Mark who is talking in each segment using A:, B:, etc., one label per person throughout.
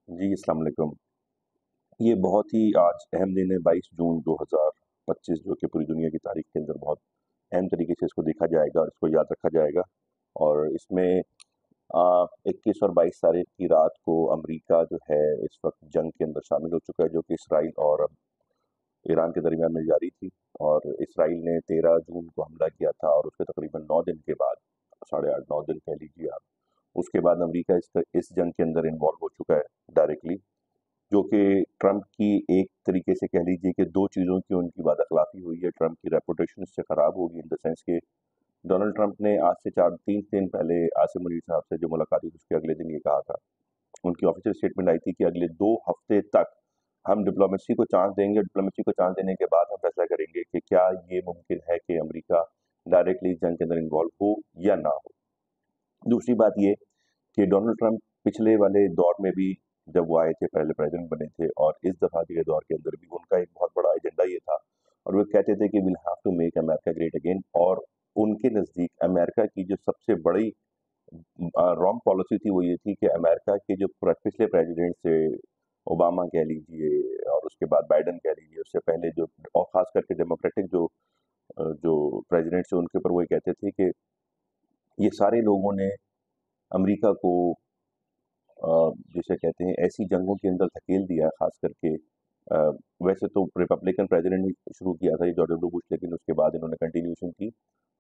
A: जी, अस्सलाम वालेकुम। ये बहुत ही आज अहम दिन है 22 जून 2025 जो कि पूरी दुनिया की तारीख के अंदर बहुत अहम तरीके से इसको देखा जाएगा और इसको याद रखा जाएगा। और इसमें 21 और 22 तारीख की रात को अमेरिका जो है इस वक़्त जंग के अंदर शामिल हो चुका है जो कि इसराइल और ईरान के दरमियान में जारी थी। और इसराइल ने 13 जून को हमला किया था और उसके तकरीबन 9 दिन के बाद, साढ़े 8 9 दिन कह लीजिए आप, उसके बाद अमेरिका इस जंग के अंदर इन्वॉल्व हो चुका है डायरेक्टली। जो कि ट्रंप की एक तरीके से कह लीजिए कि 2 चीज़ों की उनकी वादाखिलाफ़ी हुई है। ट्रंप की रेपुटेशन इससे ख़राब होगी इन द सेंस कि डोनाल्ड ट्रंप ने आज से 4 3 दिन पहले आसिम मुनीर साहब से जो मुलाकात हुई उसके अगले दिन ये कहा था, उनकी ऑफ़िशियल स्टेटमेंट आई थी कि अगले 2 हफ़्ते तक हम डिप्लोमेसी को चांस देंगे, डिप्लोमेसी को चांस देने के बाद हम फैसला करेंगे कि क्या ये मुमकिन है कि अमेरिका डायरेक्टली जंग के अंदर इन्वॉल्व हो या ना हो। दूसरी बात ये कि डोनाल्ड ट्रंप पिछले वाले दौर में भी जब वो आए थे, पहले प्रेसिडेंट बने थे और इस दफ़ा के दौर के अंदर भी उनका एक बहुत बड़ा एजेंडा ये था और वो कहते थे कि will have to make America great again. और उनके नज़दीक अमेरिका की जो सबसे बड़ी रॉन्ग पॉलिसी थी वो ये थी कि अमेरिका के जो पिछले प्रेसिडेंट थे, ओबामा कह लीजिए और उसके बाद बाइडेन कह लीजिए, उससे पहले जो और ख़ास करके डेमोक्रेटिक जो प्रेसिडेंट थे उनके ऊपर वो ये कहते थे कि ये सारे लोगों ने अमेरिका को जिसे कहते हैं ऐसी जंगों के अंदर धकेल दिया है, खास करके अ, वैसे तो रिपब्लिकन प्रेसिडेंट ने शुरू किया था ये जॉर्ज डब्ल्यू बुश, लेकिन उसके बाद इन्होंने कंटिन्यूएशन की।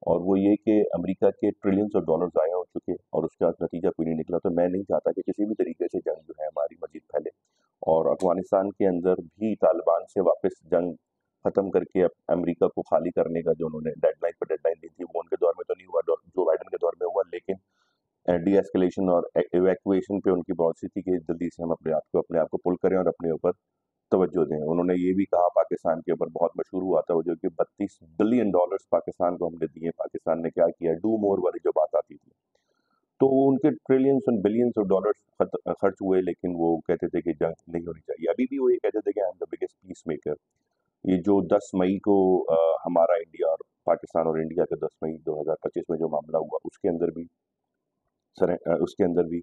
A: और वो ये कि अमेरिका के ट्रिलियंस ऑफ डॉलर ज़ाया हो चुके और उसका नतीजा कोई नहीं निकला। तो मैं नहीं चाहता कि किसी भी तरीके से जंग जो है हमारी मज़ीद फैले और अफ़गानिस्तान के अंदर भी तालिबान से वापस जंग ख़त्म करके अमेरिका को खाली करने का जो उन्होंने डेडलाइन पर डेडलाइन दी थी, वो उनके दौर में तो नहीं हुआ, जो बाइडेन के दौर में हुआ, लेकिन डी एस्केलेशन और इवैक्यूएशन पे उनकी पॉलिसी थी कि जल्दी से हम अपने आप को पुल करें और अपने ऊपर तवज्जो दें। उन्होंने ये भी कहा, पाकिस्तान के ऊपर बहुत मशहूर हुआ था वो जो कि $32 बिलियन पाकिस्तान को हमने दिए, पाकिस्तान ने क्या किया, डू मोर वाली जो बात आती थी। तो उनके ट्रिलियंस और बिलियंस ऑफ डॉलर्स खर्च हुए, लेकिन वो कहते थे कि जंग नहीं होनी चाहिए। अभी भी वो ये कहते थे कि I am the biggest peace maker. ये जो 10 मई को हमारा इंडिया और पाकिस्तान और इंडिया का 10 मई 2025 में जो मामला हुआ उसके अंदर भी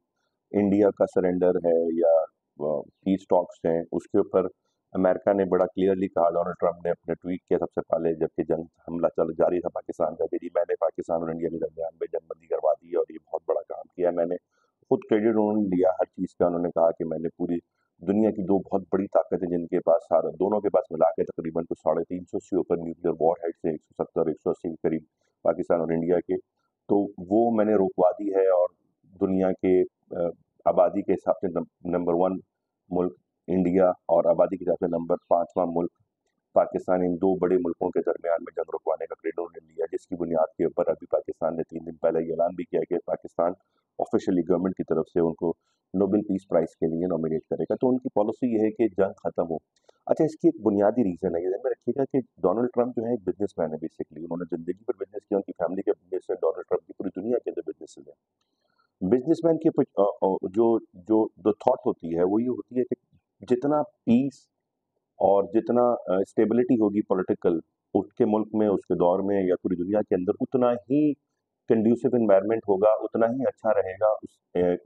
A: इंडिया का सरेंडर है या पीस टॉक्स हैं, उसके ऊपर अमेरिका ने बड़ा क्लियरली कहा। डोनाल्ड ट्रंप ने अपने ट्वीट किया सबसे पहले जबकि जंग हमला चल जारी था पाकिस्तान का, कि जी मैंने पाकिस्तान और इंडिया के दरमियान में जंगबंदी करवा दी है और ये बहुत बड़ा काम किया है मैंने। खुद क्रेडिट उन्होंने लिया हर चीज़ का। उन्होंने कहा कि मैंने पूरी दुनिया की 2 बहुत बड़ी ताकतें जिनके पास सारा दोनों के पास मिला के तकरीबन कुछ 350 से ऊपर न्यूक्लियर वॉर हेड्स हैं, 170 180 के करीब पाकिस्तान और इंडिया के। तो वो मैंने रुकवा दी है और दुनिया के आबादी के हिसाब से नंबर 1 मुल्क इंडिया और आबादी के हिसाब से नंबर 5वां मुल्क पाकिस्तान, इन 2 बड़े मुल्कों के दरमियान में जंग रुकवाने का क्रेडिट उन्होंने लिया, जिसकी बुनियाद के ऊपर अभी पाकिस्तान ने 3 दिन पहले ये ऐलान भी किया कि पाकिस्तान ऑफ़िशियली गवर्नमेंट की तरफ से उनको नोबेल पीस प्राइज़ के लिए नॉमिनेट करेगा। तो उनकी पॉलिसी ये है कि जंग खत्म हो। अच्छा, इसकी एक बुनियादी रीज़न है, ये ध्यान में रखिएगा कि डोनाल्ड ट्रंप जो है एक बिज़नेसमैन है बेसिकली। उन्होंने ज़िंदगी भर बिज़नेस किया, उनकी फैमिली का बिज़नेस है, डोनाल्ड ट्रंप की पूरी दुनिया के अंदर बिज़नेसेज़ हैं। बिजनेसमैन की जो जो जो थॉट होती है वो ये होती है कि जितना पीस और जितना स्टेबिलिटी होगी पॉलिटिकल उसके मुल्क में, उसके दौर में या पूरी दुनिया के अंदर, उतना ही कंड्यूसिव एनवायरनमेंट होगा, उतना ही अच्छा रहेगा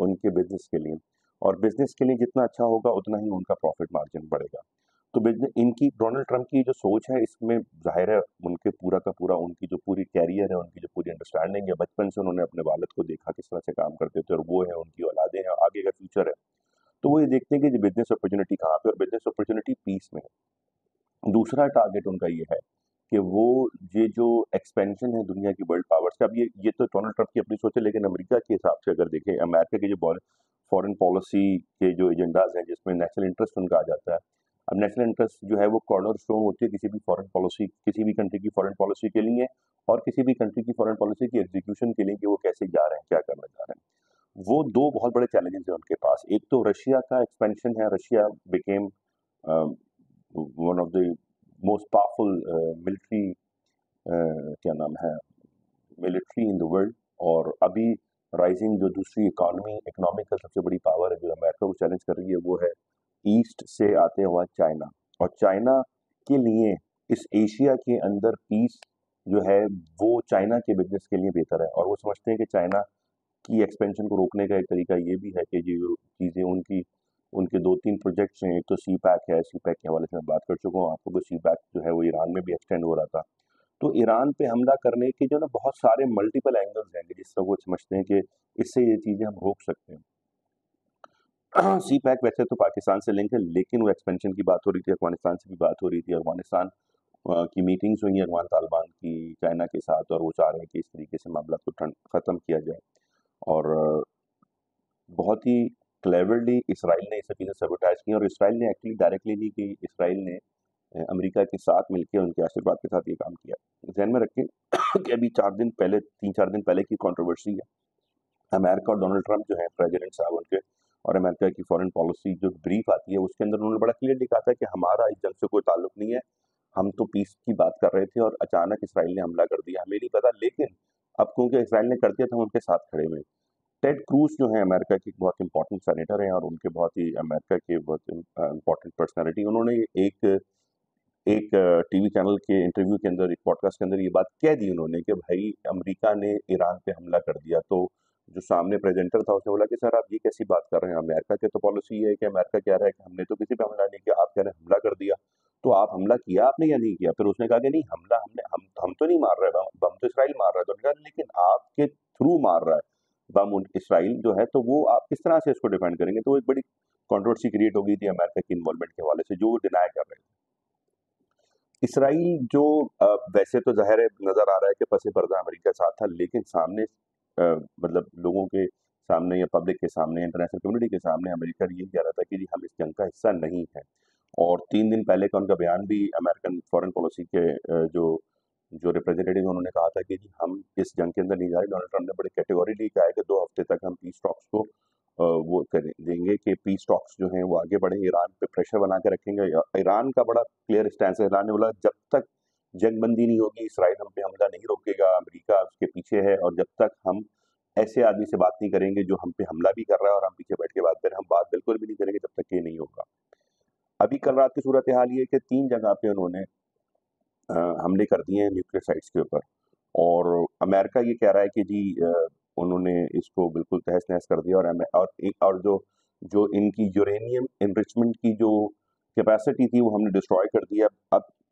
A: उनके बिजनेस के लिए। और बिजनेस के लिए जितना अच्छा होगा उतना ही उनका प्रॉफिट मार्जिन बढ़ेगा। तो बिजनेस इनकी डोनाल्ड ट्रंप की जो सोच है इसमें ज़ाहिर है उनके पूरा का पूरा उनकी जो पूरी कैरियर है, उनकी जो पूरी अंडरस्टैंडिंग है, बचपन से उन्होंने अपने वालिद को देखा किस तरह से काम करते थे और वो है उनकी औलादें हैं, आगे का फ्यूचर है। तो वो ये देखते हैं कि बिजनेस अपॉर्चुनिटी कहाँ पे, और बिजनेस अपॉर्चुनिटी पीस में है। दूसरा टारगेट उनका ये है कि वो ये जो एक्सपेंशन है दुनिया की वर्ल्ड पावर्स का, अब ये तो डोनाल्ड ट्रंप की अपनी सोच है, लेकिन अमेरिका के हिसाब से अगर देखें, अमेरिका के जो फॉरेन पॉलिसी के जो एजेंडाज हैं जिसमें नेशनल इंटरेस्ट उनका आ जाता है। अब नेशनल इंटरेस्ट जो है वो कॉर्नर स्टोन होती है किसी भी फॉरेन पॉलिसी, किसी भी कंट्री की फॉरेन पॉलिसी के लिए और किसी भी कंट्री की फॉरेन पॉलिसी की एग्जीक्यूशन के लिए कि वो कैसे जा रहे हैं, क्या करने जा रहे हैं। वो 2 बहुत बड़े चैलेंजेस हैं उनके पास। एक तो रशिया का एक्सपेंशन है, Russia became one of the most powerful military क्या नाम है मिलिट्री इन द वर्ल्ड। और अभी राइजिंग जो दूसरी इकोनॉमिकल सबसे बड़ी पावर है जो अमेरिका को चैलेंज कर रही है वो है ईस्ट से आते हुआ चाइना। और चाइना के लिए इस एशिया के अंदर पीस जो है वो चाइना के बिजनेस के लिए बेहतर है। और वो समझते हैं कि चाइना की एक्सपेंशन को रोकने का एक तरीका ये भी है कि जो चीज़ें उनकी उनके 2-3 प्रोजेक्ट्स हैं, एक तो सी पैक है, सी पैक के हवाले से मैं बात कर चुका हूँ आपको कि सी पैक जो है वो ईरान में भी एक्सटेंड हो रहा था। तो ईरान पे हमला करने के जो ना बहुत सारे मल्टीपल एंगल्स हैं कि जिस तरह वो समझते हैं कि इससे ये चीज़ें हम रोक सकते हैं। सी पैक वैसे तो पाकिस्तान से लिंक है, लेकिन वो एक्सपेंशन की बात हो रही थी, अफ़गानिस्तान से भी बात हो रही थी। अफ़गानिस्तान की मीटिंग्स हुई हैं अफ़गान तालिबान की चाइना के साथ, और वो चाह रहे हैं कि इस तरीके से मामला को ख़त्म किया जाए। और बहुत ही क्लेवरली इसराइल ने ये सब चीज़ें सबोटाइज़ की, और इसराइल ने एक्चुअली डायरेक्टली नहीं की, इसराइल ने अमेरिका के साथ मिलके उनके आशीर्वाद के साथ ये काम किया। ज़हन में रखें कि अभी 4 दिन पहले 3-4 दिन पहले की कंट्रोवर्सी है। अमेरिका और डोनाल्ड ट्रम्प जो हैं प्रेसिडेंट साहब उनके, और अमेरिका की फॉरेन पॉलिसी जो ब्रीफ आती है उसके अंदर उन्होंने बड़ा क्लियरली कहा था कि हमारा इस जंग से कोई ताल्लुक नहीं है, हम तो पीस की बात कर रहे थे और अचानक इसराइल ने हमला कर दिया, हमें नहीं पता। लेकिन अब क्योंकि इसराइल ने कर दिया था, हम उनके साथ खड़े हुए हैं। टेड क्रूज जो है अमेरिका की बहुत इंपॉर्टेंट सेनेटर हैं, और उनके बहुत ही अमेरिका के बहुत इंपॉर्टेंट पर्सनैलिटी, उन्होंने एक एक टीवी चैनल के इंटरव्यू के अंदर, एक पॉडकास्ट के अंदर ये बात कह दी उन्होंने कि भाई अमेरिका ने ईरान पे हमला कर दिया। तो जो सामने प्रेजेंटर था उसने बोला कि सर आप ये कैसी बात कर रहे हैं, अमेरिका के तो पॉलिसी ये है कि अमेरिका कह रहा है कि हमने तो किसी पे हमला नहीं किया, आप कह रहे हैं हमला कर दिया, तो आप हमला किया आपने या नहीं किया? फिर उसने कहा कि नहीं, हमला हमने हम तो नहीं मार रहे बम, बम तो इसराइल मार रहा है। तो उन्होंने कहा लेकिन आपके थ्रू मार रहा है बम इसराइल जो है, तो वो आप किस तरह से इसको डिफेंड करेंगे? तो एक बड़ी कंट्रोवर्सी क्रिएट हो गई थी अमेरिका की इन्वॉल्वमेंट के हवाले से, जो वो डिनाई कर रहे थे। इसराइल जो वैसे तो ज़ाहिर है नज़र आ रहा है कि पस पर्दा अमेरिका के साथ था, लेकिन सामने मतलब लोगों के सामने या पब्लिक के सामने, इंटरनेशनल कम्युनिटी के सामने अमेरिका ये कह रहा था कि जी हम इस जंग का हिस्सा नहीं हैं। और 3 दिन पहले का उनका बयान भी अमेरिकन फॉरेन पॉलिसी के जो जो रिप्रेजेंटेटिव उन्होंने कहा था कि जी हम इस जंग के अंदर नहीं जा रहे। डोनाल्ड ट्रम्प ने बड़े कैटेगोरिकली कहा है कि 2 हफ्ते तक हम पीस टॉक्स को वो करें देंगे कि पीस टॉक्स जो हैं वो आगे बढ़ें, ईरान पे प्रेशर बना के रखेंगे। ईरान का बड़ा क्लियर स्टैंस है, ईरान ने बोला जब तक जंगबंदी नहीं होगी इसराइल हम पे हमला नहीं रोकेगा, अमेरिका उसके पीछे है, और जब तक हम ऐसे आदमी से बात नहीं करेंगे जो हम पे हमला भी कर रहा है और हम पीछे बैठ के बात करें, हम बात बिल्कुल भी नहीं करेंगे जब तक ये नहीं होगा। अभी कल रात की सूरत हाल ये है कि 3 जगह पे उन्होंने हमले कर दिए हैं न्यूक्लियर साइट्स के ऊपर, और अमेरिका ये कह रहा है कि जी उन्होंने इसको बिल्कुल तहस-नहस कर दिया, और जो इनकी यूरेनियम एनरिचमेंट की जो कैपेसिटी थी वो हमने डिस्ट्रॉय कर दिया।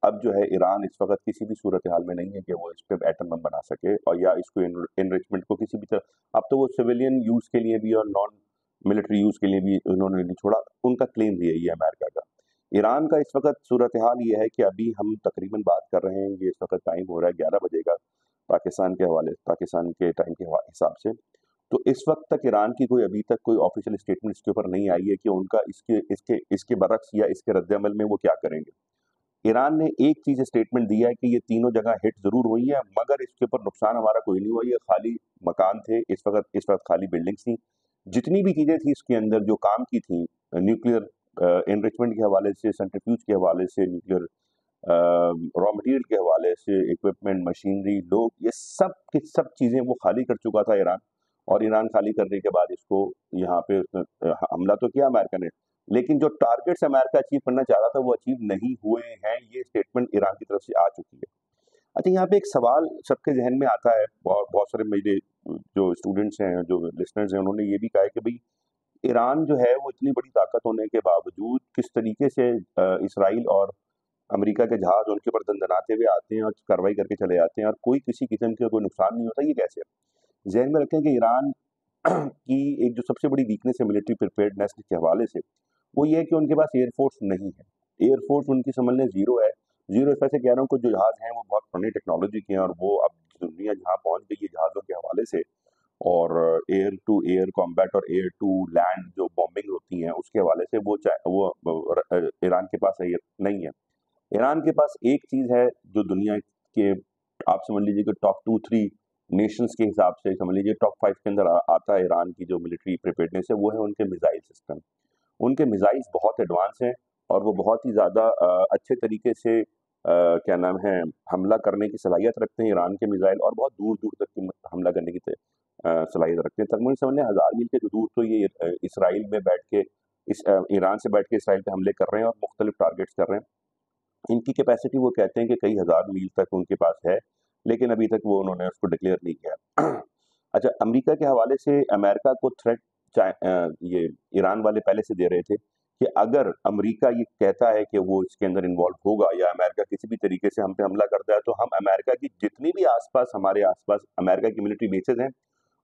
A: अब जो है ईरान इस वक़्त किसी भी सूरत-हाल में नहीं है कि वो इस पे एटम बम बना सके, और या इसको एनरिचमेंट को किसी भी तरह, अब तो वो सिविलियन यूज़ के लिए भी और नॉन मिलिट्री यूज़ के लिए भी उन्होंने नहीं छोड़ा, उनका क्लेम भी यही है अमेरिका का। ईरान का इस वक़्त सूरत-हाल ये है कि अभी हम तकरीबन बात कर रहे हैं, ये इस वक़्त टाइम हो रहा है 11 बजे का पाकिस्तान के टाइम के हिसाब से। तो इस वक़्त तक ईरान की अभी तक कोई ऑफ़िशियल स्टेटमेंट इसके ऊपर नहीं आई है कि उनका इसके इसके इसके बरक्स या इसके रद्द-ए-अमल में वो क्या करेंगे। ईरान ने एक चीज़ स्टेटमेंट दिया है कि ये तीनों जगह हिट ज़रूर हुई है, मगर इसके ऊपर नुकसान हमारा कोई नहीं हुआ, ये खाली मकान थे, इस वक़्त खाली बिल्डिंग्स थी। जितनी भी चीज़ें थी इसके अंदर जो काम की थी, न्यूक्लियर एनरिचमेंट के हवाले से, सेंट्रीफ्यूज के हवाले से, न्यूक्लियर रॉ मटेरियल के हवाले से, इक्विपमेंट, मशीनरी, लोग, ये सब की सब चीज़ें वो खाली कर चुका था ईरान। और ईरान खाली करने के बाद इसको यहाँ पे उसने हमला तो किया अमेरिका ने, लेकिन जो टारगेट्स अमेरिका अचीव करना चाह रहा था वो अचीव नहीं हुए हैं, ये स्टेटमेंट ईरान की तरफ से आ चुकी है। अच्छा, यहाँ पे एक सवाल सबके ज़हन में आता है, बहुत बहुत सारे मेरे जो स्टूडेंट्स हैं, जो लिसनर्स हैं, उन्होंने ये भी कहा है कि भई ईरान जो है वो इतनी बड़ी ताकत होने के बावजूद किस तरीके से इसराइल और अमेरिका के जहाज उनके ऊपर दंदनाते हुए आते हैं और कार्रवाई करके चले जाते हैं, और कोई किसी किस्म का कोई नुकसान नहीं होता, ये कैसे? ज़हन में रखें कि ईरान की एक जो सबसे बड़ी वीकनेस है मिलिट्री प्रिपेयर्डनेस के हवाले से, वो ये है कि उनके पास एयरफोर्स नहीं है। एयरफोर्स उनकी समझ लें ज़ीरो है। ज़ीरो इस वजह से कह रहा हूँ कि जो जहाज़ हैं वो बहुत पुरानी टेक्नोलॉजी के हैं, और वो अब दुनिया जहाँ पहुँच गई है जहाज़ों के हवाले से, और एयर टू एयर कॉम्बैट और एयर टू लैंड जो बॉम्बिंग होती हैं उसके हवाले से ईरान के पास है नहीं है। ईरान के पास एक चीज़ है जो दुनिया के, आप समझ लीजिए कि टॉप 2-3 नेशंस के हिसाब से समझ लीजिए टॉप 5 के अंदर आता है ईरान की जो मिलिट्री प्रिपेयर्डनेस है, वो है उनके मिसाइल सिस्टम। उनके मिसाइल्स बहुत एडवांस हैं, और वो बहुत ही ज़्यादा अच्छे तरीके से क्या नाम है, हमला करने की सलाहियत रखते हैं ईरान के मिसाइल, और बहुत दूर-दूर तक की हमला करने की सलाहियत रखते हैं। तकरीबन समझ लें 1000 मील के जो दूर तो ये इसराइल में बैठ के ईरान से बैठ के इसराइल पे हमले कर रहे हैं और मुख्तलिफ टारगेट्स कर रहे हैं। इनकी कैपेसिटी वो कहते हैं कि कई हज़ार मील तक उनके पास है, लेकिन अभी तक वो उन्होंने उसको डिक्लेयर नहीं किया। अच्छा, अमेरिका के हवाले से अमेरिका को ये ईरान वाले पहले से दे रहे थे कि अगर अमेरिका ये कहता है कि वो इसके अंदर इन्वॉल्व होगा या अमेरिका किसी भी तरीके से हम पे हमला करता है, तो हम अमेरिका की जितनी भी आसपास हमारे आसपास अमेरिका की मिलिट्री बेसेस हैं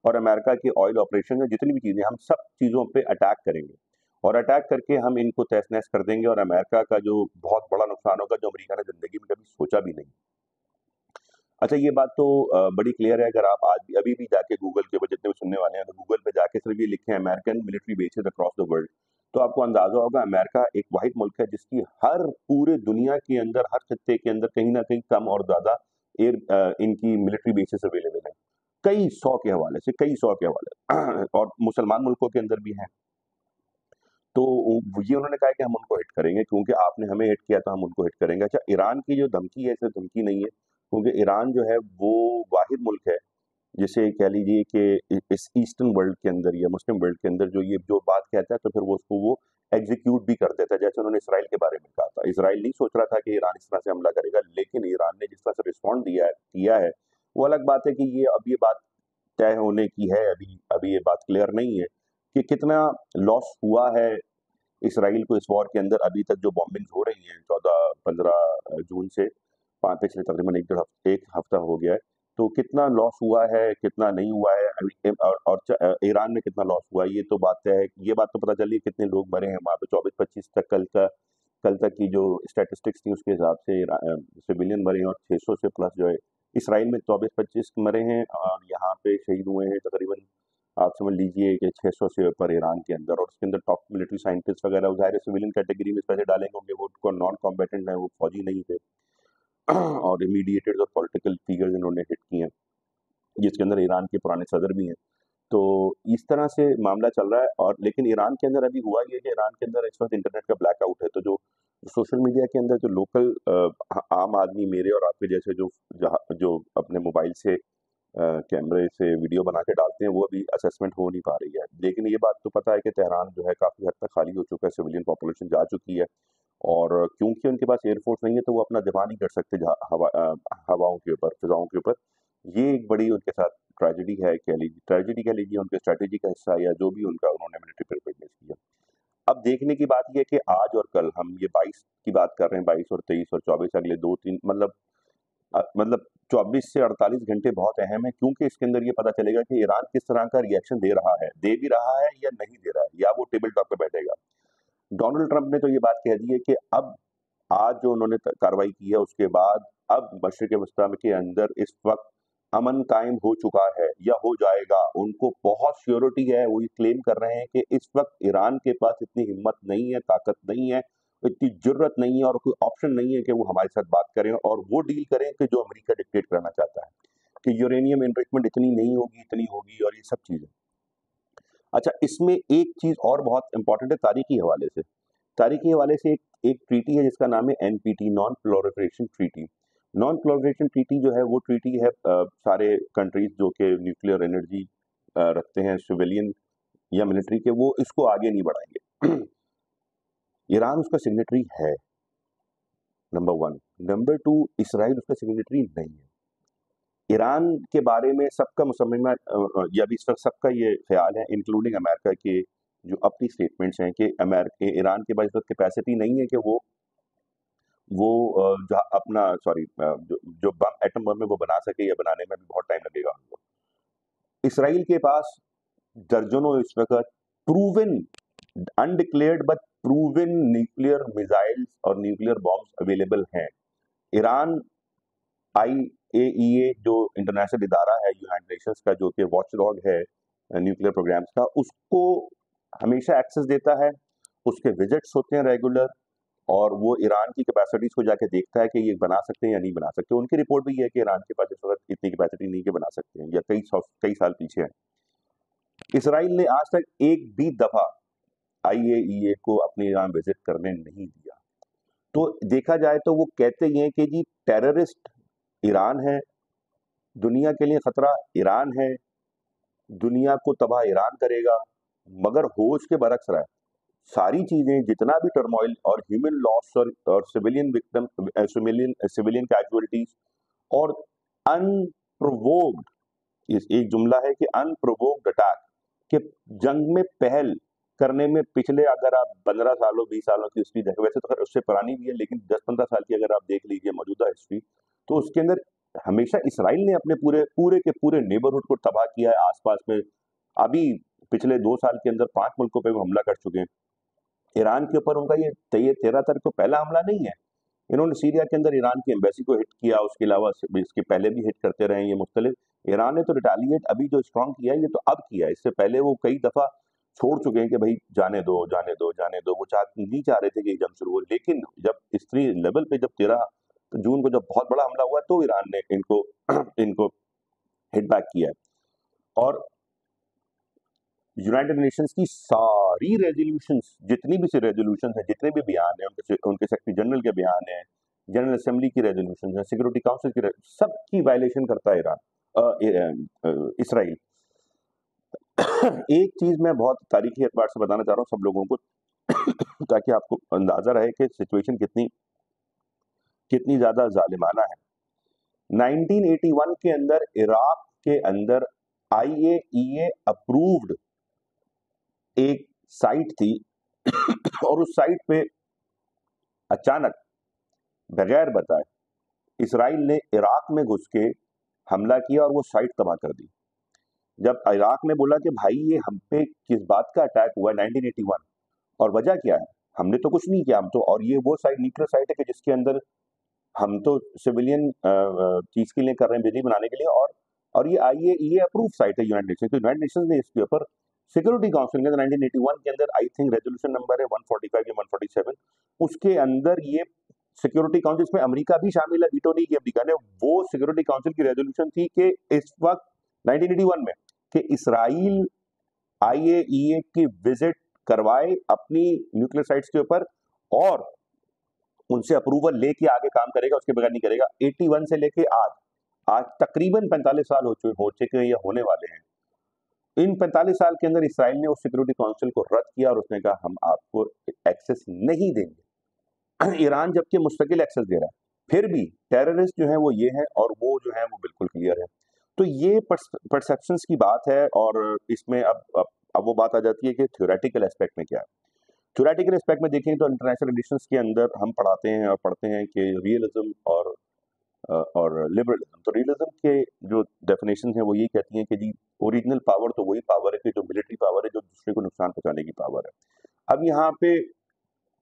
A: और अमेरिका के ऑयल ऑपरेशन है, जितनी भी चीजें, हम सब चीजों पे अटैक करेंगे और अटैक करके हम इनको तहस नहस कर देंगे और अमेरिका का जो बहुत बड़ा नुकसान होगा, जो अमेरिका ने जिंदगी में कभी सोचा भी नहीं। अच्छा, ये बात तो बड़ी क्लियर है। अगर आप आज भी अभी भी जाके गूगल के ऊपर, जितने भी सुनने वाले हैं, तो गूगल पे जाके सिर्फ ये लिखें American military bases across the world, तो आपको अंदाजा होगा अमेरिका एक वाहिद मुल्क है जिसकी हर पूरे दुनिया के अंदर, हर खत्ते के अंदर कहीं ना कहीं कम और ज्यादा इनकी मिलिट्री बेसेस अवेलेबल है, कई सौ के हवाले से, कई सौ के हवाले और मुसलमान मुल्कों के अंदर भी हैं। तो ये उन्होंने कहा कि हम उनको हिट करेंगे, क्योंकि आपने हमें हिट किया तो हम उनको हिट करेंगे। अच्छा, ईरान की जो धमकी है, सिर्फ धमकी नहीं है, क्योंकि ईरान जो है वो वाहिद मुल्क है जिसे कह लीजिए कि इस ईस्टर्न वर्ल्ड के अंदर या मुस्लिम वर्ल्ड के अंदर जो ये जो बात कहता है, तो फिर वो उसको वो एग्जीक्यूट भी कर देता है। जैसे उन्होंने इसराइल के बारे में कहा था, इसराइल नहीं सोच रहा था कि ईरान इस तरह से हमला करेगा, लेकिन ईरान ने जिस तरह से रिस्पॉन्ड किया है, वो अलग बात है कि ये बात तय होने की है। अभी अभी ये बात क्लियर नहीं है कि कितना लॉस हुआ है इसराइल को इस वॉर के अंदर। अभी तक जो बॉम्बिंग्स हो रही हैं 14-15 जून से पिछले तकरीबन एक हफ्ता हो गया है, तो कितना लॉस हुआ है, कितना नहीं हुआ है, ईरान में कितना लॉस हुआ है, ये तो बात है। ये बात तो पता चली कितने लोग मरे हैं वहाँ पे, 24-25 तक कल तक की जो स्टैटिस्टिक्स थी उसके हिसाब से सिविलियन मरे हैं, और 600 से प्लस जो है इसराइल में 24-25 मरे हैं, और यहाँ पे शहीद हुए हैं तकरीबन, आप समझ लीजिए कि 600 से ऊपर ईरान के अंदर। और उसके अंदर टॉप मिलिट्री साइंटिस्ट वगैरह ज़ाहिर सिविलियन कैटेगरी में पैसे डालेंगे होंगे, वो उनको नॉन कॉम्बेटेंट है, वो फौजी नहीं थे और इमीडिएटेड और पॉलिटिकल फिगर्स इन्होंने हिट किए हैं, जिसके अंदर ईरान के पुराने सदर भी हैं। तो इस तरह से मामला चल रहा है। और लेकिन ईरान के अंदर अभी हुआ ये कि ईरान के अंदर इस वक्त इंटरनेट का ब्लैकआउट है, तो जो सोशल मीडिया के अंदर जो लोकल आम आदमी, मेरे और आपके जैसे जो अपने मोबाइल से कैमरे से वीडियो बना के डालते हैं, वो अभी असेसमेंट हो नहीं पा रही है। लेकिन ये बात तो पता है कि तेहरान जो है काफ़ी हद तक खाली हो चुका है, सिविलियन पॉपुलेशन जा चुकी है, और क्योंकि उनके पास एयरफोर्स नहीं है, तो वो अपना दिफा नहीं कर सकते हवाओं के ऊपर, फिजाओं के ऊपर। ये एक बड़ी उनके साथ ट्रेजेडी कह लीजिए, उनके स्ट्रैटेजी का हिस्सा, या जो भी उनका उन्होंने मिलिट्री प्रिपरेयरनेस किया। अब देखने की बात ये है कि आज और कल, हम ये 22 की बात कर रहे हैं, 22 और 23 और 24, अगले 2-3 मतलब 24 से 48 घंटे बहुत अहम है, क्योंकि इसके अंदर ये पता चलेगा कि ईरान किस तरह का रिएक्शन दे भी रहा है या नहीं दे रहा है, या वो टेबल टॉक पे बैठेगा। डोनाल्ड ट्रंप ने तो ये बात कह दी है कि अब आज जो उन्होंने कार्रवाई की है, उसके बाद अब मशरिक वस्ता के अंदर इस वक्त अमन कायम हो चुका है या हो जाएगा। उनको बहुत श्योरिटी है, वो ये क्लेम कर रहे हैं कि इस वक्त ईरान के पास इतनी हिम्मत नहीं है, ताकत नहीं है, इतनी जरूरत नहीं है, और कोई ऑप्शन नहीं है कि वो हमारे साथ बात करें और वो डील करें कि जो अमेरिका डिक्टेट करना चाहता है, कि यूरेनियम एनरिचमेंट इतनी नहीं होगी, इतनी होगी, और ये सब चीजें। अच्छा, इसमें एक चीज और बहुत इंपॉर्टेंट है तारीखी हवाले से। तारीखी हवाले से एक ट्रीटी है जिसका नाम है NPT, non proliferation treaty. Non proliferation treaty जो है वो ट्रीटी है सारे कंट्रीज जो कि न्यूक्लियर एनर्जी रखते हैं, सिविलियन या मिलिट्री के, वो इसको आगे नहीं बढ़ाएंगे। ईरान उसका सिग्नेटरी है, नंबर 1। नंबर 2, इसराइल उसका सिग्नेटरी नहीं है। ईरान के बारे में सबका मुसम्ममा या भी इस वक्त सबका ये ख्याल है, इंक्लूडिंग अमेरिका के जो अपनी स्टेटमेंट्स हैं, कि ईरान के पास इस वक्त कैपेसिटी नहीं है कि वो अपना जो बम, एटम बम है, वो बना सके, या बनाने में भी बहुत टाइम लगेगा उनको। इसराइल के पास दर्जनों इस वक्त proven, undeclared but proven nuclear missiles और न्यूक्लियर बॉम्ब्स अवेलेबल हैं। ईरान IAEA जो इंटरनेशनल इदारा है यूनाइटेड नेशंस का, जो कि वॉचडॉग है न्यूक्लियर प्रोग्राम्स का, उसको हमेशा एक्सेस देता है, उसके विजिट्स होते हैं रेगुलर, और वो ईरान की कैपेसिटीज को जाके देखता है कि ये बना सकते हैं या नहीं बना सकते। उनकी रिपोर्ट भी है कि ईरान के पास इस वक्त इतनी कैपेसिटी नहीं कि बना सकते हैं, या कई साल पीछे है। इसराइल ने आज तक एक भी दफा IAEA को अपने ईरान विजिट करने नहीं दिया। तो देखा जाए तो वो कहते ही हैं कि जी टेररिस्ट ईरान है, दुनिया के लिए खतरा ईरान है, दुनिया को तबाह ईरान करेगा, मगर हो उसके बरक्स रहा है। सारी चीजें, जितना भी टर्मोइल और ह्यूमन लॉस और सिविलियन विक्टिम, सिविलियन कैजुअलिटीज, और अनप्रोवोक्ड, एक जुमला है कि अनप्रोवोक्ड अटैक, कि जंग में पहल करने में पिछले अगर आप 15 सालों 20 सालों की हिस्ट्री देखें, वैसे तो खैर उससे पुरानी भी है, लेकिन 10-15 साल की अगर आप देख लीजिए मौजूदा हिस्ट्री, तो उसके अंदर हमेशा इसराइल ने अपने पूरे पूरे के पूरे नेबरहुड को तबाह किया है आसपास में। अभी पिछले 2 साल के अंदर 5 मुल्कों पे वो हमला कर चुके हैं। ईरान के ऊपर उनका ये 13 तारीख को पहला हमला नहीं है। इन्होंने सीरिया के अंदर ईरान की एम्बेसी को हिट किया, उसके अलावा इसके पहले भी हिट करते रहे हैं ये मुख्तलिफ। ईरान ने तो रिटेलिएट अभी जो स्ट्रॉन्ग किया है, ये तो अब किया है, इससे पहले वो कई दफ़ा छोड़ चुके हैं कि भाई जाने दो, जाने दो, जाने दो। वो नहीं चाह रहे थे कि ये जंग शुरू हो, लेकिन जब इतनी लेवल पे जब 13 जून को जब बहुत बड़ा हमला हुआ, तो ईरान ने इनको इनको हिट बैक किया है। और यूनाइटेड नेशंस की सारी रेजोल्यूशंस, जितनी भी रेजोल्यूशन है, जितने भी बयान हैं, उनके सेक्रेटरी जनरल के बयान हैं, जनरल असेंबली की रेजोल्यूशन है, सिक्योरिटी काउंसिल की सबकी वायलेशन करता है इसराइल। एक चीज मैं बहुत तारीखी एतबार से बताना चाह रहा हूँ सब लोगों को, ताकि आपको अंदाजा रहे कि सिचुएशन कितनी कितनी ज्यादा जालिमाना है। 1981 के अंदर इराक के अंदर IAEA अप्रूव्ड एक साइट थी और उस साइट पे अचानक बगैर बताए इसराइल ने इराक में घुस के हमला किया और वो साइट तबाह कर दी। जब इराक ने बोला कि भाई ये हम पे किस बात का अटैक हुआ 1981 और वजह क्या है, हमने तो कुछ नहीं किया, हम तो, और ये वो साइट न्यूक्लियर साइट है कि जिसके अंदर हम तो सिविलियन चीज के लिए कर रहे हैं, बिजली बनाने के लिए, और ये IAEA अप्रूव साइट है यूनाइटेड नेशन। तो यूनाइटेड नेशन ने इसके ऊपर सिक्योरिटी काउंसिल के अंदर 1981 के अंदर आई थिंक रेजोल्यूशन नंबर है 145 या 147, उसके अंदर ये सिक्योरिटी काउंसिल, इसमें अमेरिका भी शामिल है, वीटो नहीं किया अमेरिका ने, वो सिक्योरिटी काउंसिल की रेजोल्यूशन थी कि इस वक्त 1981 में कि इसराइल IAEA की विजिट करवाए अपनी न्यूक्लियर साइट्स के ऊपर और उनसे अप्रूवल लेके आगे काम करेगा, उसके बगैर नहीं करेगा। 81 से लेके आज तकरीबन 45 साल हो चुके हैं या होने वाले हैं। इन 45 साल के अंदर इसराइल ने उस सिक्योरिटी काउंसिल को रद्द किया और उसने कहा हम आपको एक्सेस नहीं देंगे। ईरान जबकि मुस्तकिल एक्सेस दे रहा है, फिर भी टेररिस्ट जो है वो ये है और वो जो है वो बिल्कुल क्लियर है। तो ये परसेप्शंस की बात है, और इसमें अब वो बात आ जाती है कि थ्योरेटिकल एस्पेक्ट में क्या है। थ्योरेटिकल एस्पेक्ट में देखें तो इंटरनेशनल रिलेशंस के अंदर हम पढ़ाते हैं और पढ़ते हैं कि रियलिज्म और लिबरलिज्म। तो रियलिज्म के जो डेफिनेशन है वो ये कहती हैं कि जी ओरिजिनल पावर तो वही पावर है कि जो मिलिट्री पावर है, जो दूसरे को नुकसान पहुंचाने की पावर है। अब यहाँ पे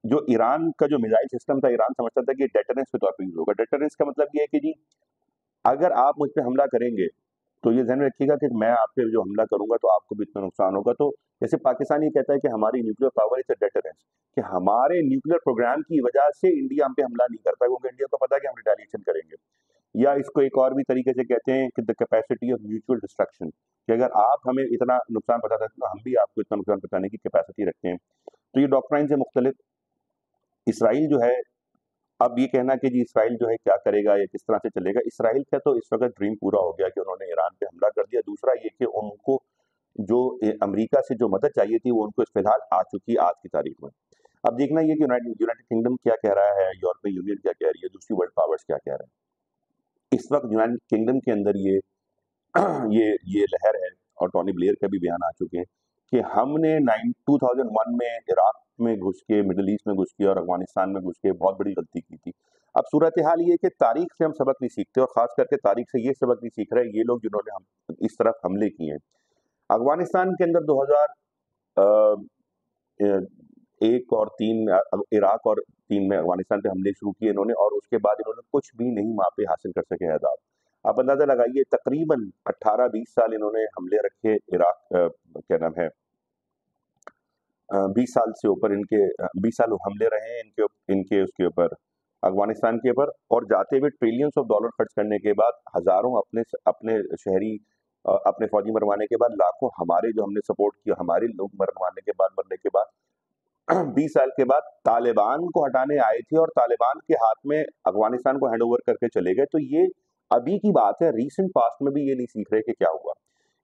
A: जो ईरान का जो मिसाइल सिस्टम था, ईरान समझता था कि डेटरेंस के तौर पर यूज होगा। डेटरेंस का मतलब ये है कि जी अगर आप मुझ पे हमला करेंगे तो ये ध्यान में रखिएगा कि मैं आप पे जो हमला करूंगा तो आपको भी इतना नुकसान होगा। तो जैसे पाकिस्तान ये कहता है कि हमारी nuclear power is a deterrence, कि हमारे न्यूक्लियर प्रोग्राम की वजह से इंडिया हम पे हमला नहीं करता, क्योंकि इंडिया को पता है कि हम रिटेलिएशन करेंगे। या इसको एक और भी तरीके से कहते हैं कि the capacity of mutual destruction, कि अगर आप हमें इतना नुकसान पहुंचा सकते हैं तो हम भी आपको इतना नुकसान पहुंचाने की कैपेसिटी रखते हैं। तो ये डॉक्ट्राइन से मुख्तलिफ इसराइल जो है, अब ये कहना कि जी इसराइल जो है क्या करेगा या किस तरह से चलेगा, इसराइल का तो इस वक्त ड्रीम पूरा हो गया कि उन्होंने ईरान पे हमला कर दिया। दूसरा ये कि उनको जो अमेरिका से जो मदद चाहिए थी वो उनको इस फिलहाल आ चुकी है आज की तारीख में। अब देखना ये कि यूनाइटेड किंगडम क्या कह रहा है, यूरोपियन यूनियन क्या कह रही है, दूसरी वर्ल्ड पावर्स क्या कह रहे हैं। इस वक्त यूनाइटेड किंगडम के अंदर ये ये लहर है, और टोनी ब्लेयर का भी बयान आ चुके हैं कि हमने 2001 में इराक में घुस के, मिडिल ईस्ट में घुस के और अफगानिस्तान में घुस के बहुत बड़ी गलती की थी। अब सूरत हाल ये कि तारीख से हम सबक नहीं सीखते, और खास करके तारीख से ये सबक नहीं सीख रहे ये लोग जिन्होंने हम इस तरफ हमले किए हैं। अफगानिस्तान के अंदर 2001 और 3, इराक और 3 में अफगानिस्तान पे हमले शुरू किए इन्होंने, और उसके बाद इन्होंने कुछ भी नहीं वहाँ पे हासिल कर सके आज़ाद। आप अंदाजा लगाइए, तकरीबन 18-20 साल इन्होंने हमले रखे इराक, क्या नाम है, 20 साल से ऊपर इनके 20 साल हमले रहे हैं इनके उसके ऊपर, अफगानिस्तान के ऊपर, और जाते हुए ट्रिलियंस ऑफ डॉलर खर्च करने के बाद हजारों अपने अपने शहरी, अपने फौजी मरवाने के बाद, लाखों हमारे जो हमने सपोर्ट किया, हमारे लोग मरने के बाद 20 साल के बाद तालिबान को हटाने आए थे और तालिबान के हाथ में अफगानिस्तान को हैंड ओवर करके चले गए। तो ये अभी की बात है, रीसेंट पास्ट में भी ये नहीं सीख रहे कि क्या हुआ।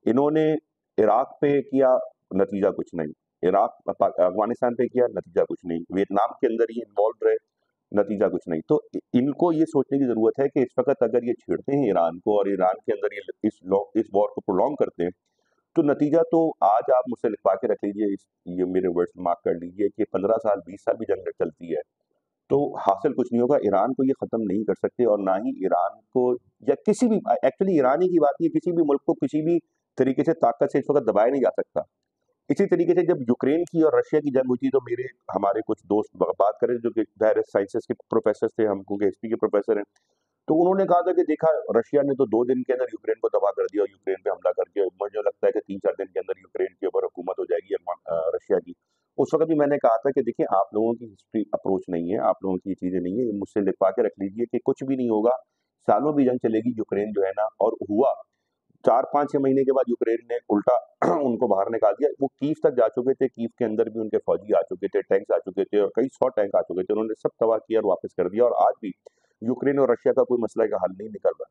A: इन्होंने इराक पे किया, नतीजा कुछ नहीं, अफगानिस्तान पे किया, नतीजा कुछ नहीं, वियतनाम के अंदर ये इन्वॉल्व रहे, नतीजा कुछ नहीं। तो इनको ये सोचने की जरूरत है कि इस वक्त अगर ये छेड़ते हैं ईरान को और ईरान के अंदर ये इस वॉर को प्रोलॉन्ग करते हैं, तो नतीजा तो आज आप मुझसे लिखवा के रख लीजिए, ये मेरे वर्ड्स मार्क कर लीजिए कि 15 साल 20 साल भी जंग चलती है तो हासिल कुछ नहीं होगा। ईरान को ये ख़त्म नहीं कर सकते और ना ही ईरान को या किसी भी एक्चुअली ईरान ही की बात नहीं है, किसी भी मुल्क को किसी भी तरीके से ताकत से इस वक़्त दबाया नहीं जा सकता। इसी तरीके से जब यूक्रेन की और रशिया की जंग हुई थी तो मेरे हमारे कुछ दोस्त बात कर रहे थे जो कि ज़ाहिर है साइंसेस के प्रोफ़ेसर थे, हम क्योंकि हिस्ट्री के प्रोफ़ेसर हैं। तो उन्होंने कहा था कि देखा रशिया ने तो 2 दिन के अंदर यूक्रेन को तबाह कर दिया और यूक्रेन पे हमला करके मुझे लगता है कि 3-4 दिन के अंदर यूक्रेन के ऊपर हुकूमत हो जाएगी रशिया की। उस वक़्त भी मैंने कहा था कि देखिए आप लोगों की हिस्ट्री अप्रोच नहीं है, आप लोगों की ये चीज़ें नहीं है, ये मुझसे लिखवा के रख लीजिए कि कुछ भी नहीं होगा, सालों भी जंग चलेगी यूक्रेन जो है ना और हुआ 4-5-6 महीने के बाद यूक्रेन ने उल्टा उनको बाहर निकाल दिया। वो कीव तक जा चुके थे, कीव के अंदर भी उनके फौजी आ चुके थे, टैंक्स आ चुके थे और कई 100 टैंक आ चुके थे। उन्होंने सब तबाह किया और वापस कर दिया और आज भी यूक्रेन और रशिया का कोई मसला का हल नहीं निकल रहा।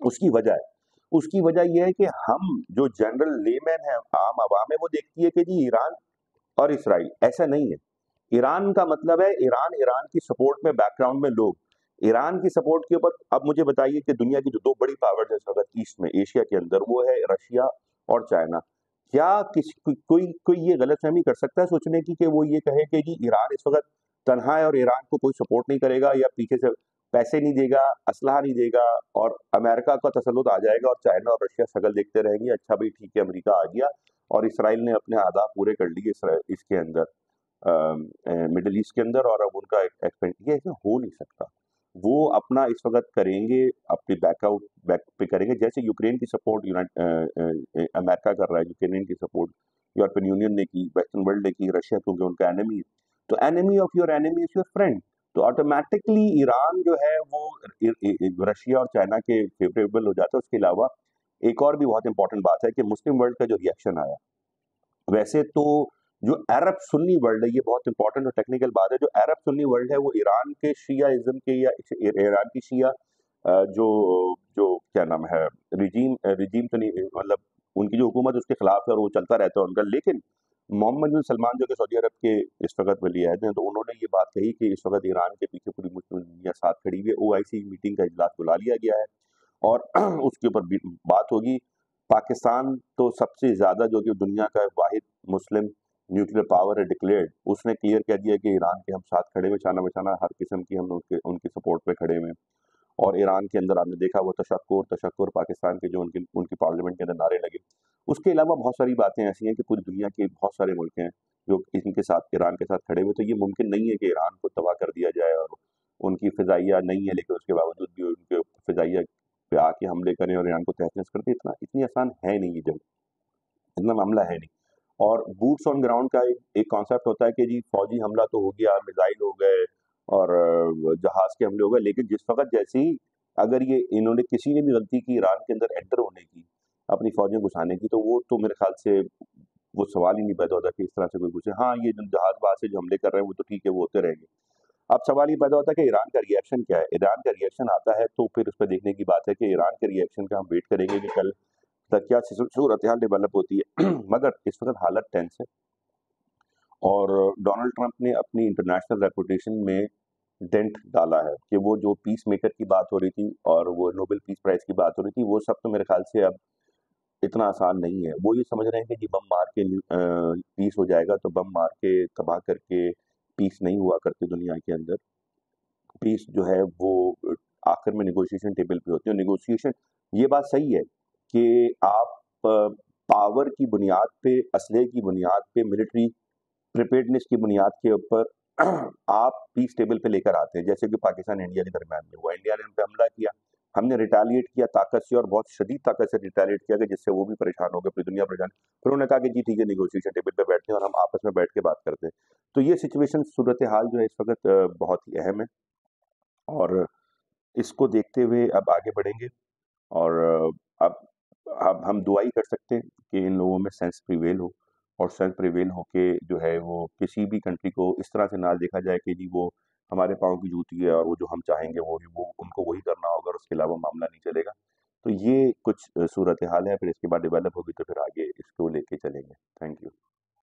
A: उसकी वजह है उसकी वजह ये है कि हम जो जनरल लेमैन है, आम आवाम है, वो देखती है कि जी ईरान और इसराइल, ऐसा नहीं है। ईरान का मतलब है ईरान, ईरान की सपोर्ट में बैकग्राउंड में लोग। ईरान की सपोर्ट के ऊपर अब मुझे बताइए कि दुनिया की जो 2 बड़ी पावर्स है इस वक़्त ईस्ट में, एशिया के अंदर, वो है रशिया और चाइना। क्या कोई ये गलतफ़हमी कर सकता है सोचने की कि वो ये कहे कि जी ईरान इस वक़्त तन्हा है और ईरान को कोई सपोर्ट नहीं करेगा या पीछे से पैसे नहीं देगा, असलहा नहीं देगा और अमेरिका का तसल्लुत आ जाएगा और चाइना और रशिया शक्ल देखते रहेंगे, अच्छा भई ठीक है अमेरिका आ गया और इसराइल ने अपने अहदाफ पूरे कर लिए इसके अंदर मिडल ईस्ट के अंदर और अब उनका एक्सपेंड ये ऐसे हो नहीं सकता। वो अपना इस वक़्त करेंगे, अपनी बैक पे करेंगे जैसे यूक्रेन की सपोर्ट अमेरिका कर रहा है, यूक्रेन की सपोर्ट यूरोपियन यूनियन ने की, वेस्टर्न वर्ल्ड ने की, रशिया क्योंकि उनका एनिमी है। तो enemy of your enemy is your friend. तो ऑटोमैटिकली ईरान जो है वो रशिया और चाइना के फेवरेबल हो जाता है। उसके अलावा एक और भी बहुत इंपॉर्टेंट बात है कि मुस्लिम वर्ल्ड का जो रिएक्शन आया, वैसे तो जो अरब सुन्नी वर्ल्ड है, ये बहुत इंपॉर्टेंट और टेक्निकल बात है, जो अरब सुन्नी वर्ल्ड है वो ईरान के शियाइज़्म के या ईरान की शिया जो जो क्या नाम है रिजीम तो नहीं मतलब उनकी जो हुकूमत है उसके खिलाफ है और वो चलता रहता है उनका। लेकिन मोहम्मद बिन सलमान जो कि सऊदी अरब के इस वक़्त वली-अहद हैं, तो उन्होंने ये बात कही कि इस वक़्त ईरान के पीछे पूरी मुस्लिम दुनिया साथ खड़ी हुई है। ओआईसी मीटिंग का इजलास बुला लिया गया है और उसके ऊपर भी बात होगी। पाकिस्तान तो सबसे ज़्यादा जो कि दुनिया का वाहिद मुस्लिम न्यूक्लियर पावर है डिक्लेयर्ड, उसने क्लियर कह दिया कि ईरान के हम साथ खड़े हुए, शाना-बशाना हर किस्म की हम उनके उनकी सपोर्ट पे खड़े हुए हैं। और ईरान के अंदर आपने देखा वो तशक्कुर तशक्कुर पाकिस्तान के जो उनकी उनकी पार्लियामेंट के अंदर नारे लगे। उसके अलावा बहुत सारी बातें ऐसी हैं कि पूरी दुनिया के बहुत सारे मुल्क हैं जो इनके साथ ईरान के साथ खड़े हुए, तो ये मुमकिन नहीं है कि ईरान को तबाह कर दिया जाए और उनकी फ़िज़ाइया नहीं है लेकिन उसके बावजूद भी उनके फ़िज़ाइया पे आके हमले करें और ईरान को तहस-नहस कर दें, इतनी आसान है नहीं ये जंग, इतना मामला है नहीं। और बूट्स ऑन ग्राउंड का एक कॉन्सेप्ट होता है कि जी फौजी हमला तो हो गया, मिसाइल हो गए और जहाज़ के हमले हो गए, लेकिन जिस वक़्त जैसे ही अगर ये इन्होंने किसी ने भी गलती की ईरान के अंदर एंटर होने की, अपनी फ़ौजें घुसाने की, तो वो तो मेरे ख़्याल से वो सवाल ही नहीं पैदा होता कि इस तरह से कोई घुसे। हाँ, ये जो जहाज़बाज़ से जो हमले कर रहे हैं, वो तो ठीक है, वो होते रहेंगे। अब सवाल ये पैदा होता है कि ईरान का रिएक्शन क्या है? ईरान का रिएक्शन आता है, तो फिर उसपे देखने की बात है कि ईरान के रिएक्शन का हम वेट करेंगे कि कल तक क्या सूरत-हाल डेवलप होती है। मगर इस वक़्त हालत टेंस है और डोनाल्ड ट्रंप ने अपनी इंटरनेशनल रेपुटेशन में डेंट डाला है कि वो जो पीस मेकर की बात हो रही थी और वो नोबेल पीस प्राइज़ की बात हो रही थी, वो सब तो मेरे ख़्याल से अब इतना आसान नहीं है। वो ये समझ रहे हैं कि जी बम मार के पीस हो जाएगा, तो बम मार के, तबाह करके पीस नहीं हुआ करती दुनिया के अंदर। पीस जो है वो आखिर में नेगोशिएशन टेबल पे होती है और नेगोशिएशन ये बात सही है कि आप पावर की बुनियाद पे, असलहे की बुनियाद पे, मिलिट्री प्रिपेयर्डनेस की बुनियाद के ऊपर आप पीस टेबल पे लेकर आते हैं। जैसे कि पाकिस्तान इंडिया के दरमियान में हुआ, इंडिया ने उन पे हमला किया, हमने रिटेलिएट किया ताकत से और बहुत शदीद ताकत से रिटेलिएट किया कि जिससे वो भी परेशान हो गए, पूरी दुनिया परेशान। फिर उन्होंने कहा कि जी ठीक है नेगोशिएशन टेबल पे बैठते हैं और हम आपस में बैठ के बात करते हैं। तो ये सिचुएशन सूरत-ए-हाल जो है इस वक़्त बहुत ही अहम है और इसको देखते हुए अब आगे बढ़ेंगे और अब हम दुआ ही कर सकते हैं कि इन लोगों में सेंस प्रिवेल हो और सेंस प्रिवेल होके जो है वो किसी भी कंट्री को इस तरह से ना देखा जाए कि जी वो हमारे पाँव की जूती है और वो जो हम चाहेंगे वो उनको वही करना होगा और उसके अलावा मामला नहीं चलेगा। तो ये कुछ सूरत-ए-हाल है, फिर इसके बाद डेवलप होगी तो फिर आगे इसको लेके चलेंगे। Thank you.